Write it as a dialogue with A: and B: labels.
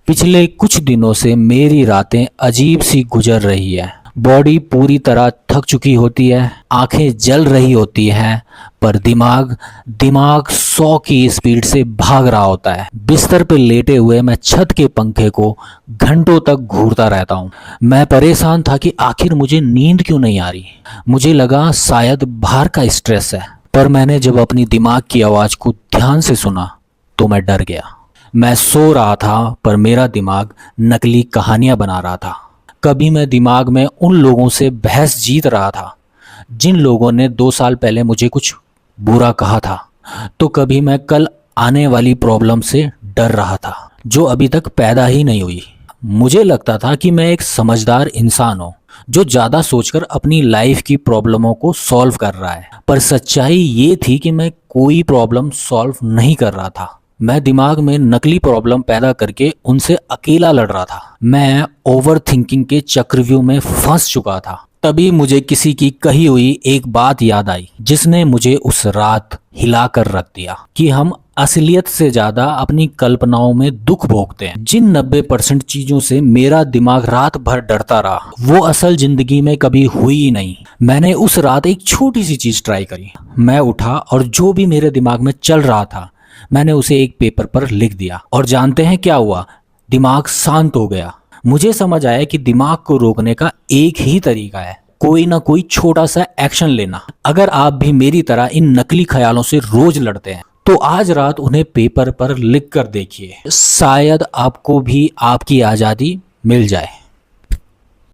A: पिछले कुछ दिनों से मेरी रातें अजीब सी गुजर रही है। बॉडी पूरी तरह थक चुकी होती है, आंखें जल रही होती हैं, पर दिमाग दिमाग 100 की स्पीड से भाग रहा होता है। बिस्तर पर लेटे हुए मैं छत के पंखे को घंटों तक घूरता रहता हूँ। मैं परेशान था कि आखिर मुझे नींद क्यों नहीं आ रही। मुझे लगा शायद बाहर का स्ट्रेस है, पर मैंने जब अपनी दिमाग की आवाज़ को ध्यान से सुना तो मैं डर गया। मैं सो रहा था पर मेरा दिमाग नकली कहानियां बना रहा था। कभी मैं दिमाग में उन लोगों से बहस जीत रहा था जिन लोगों ने 2 साल पहले मुझे कुछ बुरा कहा था, तो कभी मैं कल आने वाली प्रॉब्लम से डर रहा था जो अभी तक पैदा ही नहीं हुई। मुझे लगता था कि मैं एक समझदार इंसान हूँ जो ज़्यादा सोचकर अपनी लाइफ की प्रॉब्लमों को सॉल्व कर रहा है, पर सच्चाई ये थी कि मैं कोई प्रॉब्लम सॉल्व नहीं कर रहा था। मैं दिमाग में नकली प्रॉब्लम पैदा करके उनसे अकेला लड़ रहा था। मैं ओवर थिंकिंग के चक्रव्यूह में फंस चुका था। तभी मुझे किसी की कही हुई एक बात याद आई जिसने मुझे उस रात हिला कर रख दिया कि हम असलियत से ज्यादा अपनी कल्पनाओं में दुख भोगते हैं। जिन 90% चीजों से मेरा दिमाग रात भर डरता रहा वो असल जिंदगी में कभी हुई ही नहीं। मैंने उस रात एक छोटी सी चीज ट्राई करी। मैं उठा और जो भी मेरे दिमाग में चल रहा था मैंने उसे एक पेपर पर लिख दिया। और जानते हैं क्या हुआ? दिमाग शांत हो गया। मुझे समझ आया कि दिमाग को रोकने का एक ही तरीका है, कोई ना कोई छोटा सा एक्शन लेना। अगर आप भी मेरी तरह इन नकली ख्यालों से रोज लड़ते हैं तो आज रात उन्हें पेपर पर लिख कर देखिए, शायद आपको भी आपकी आज़ादी मिल जाए।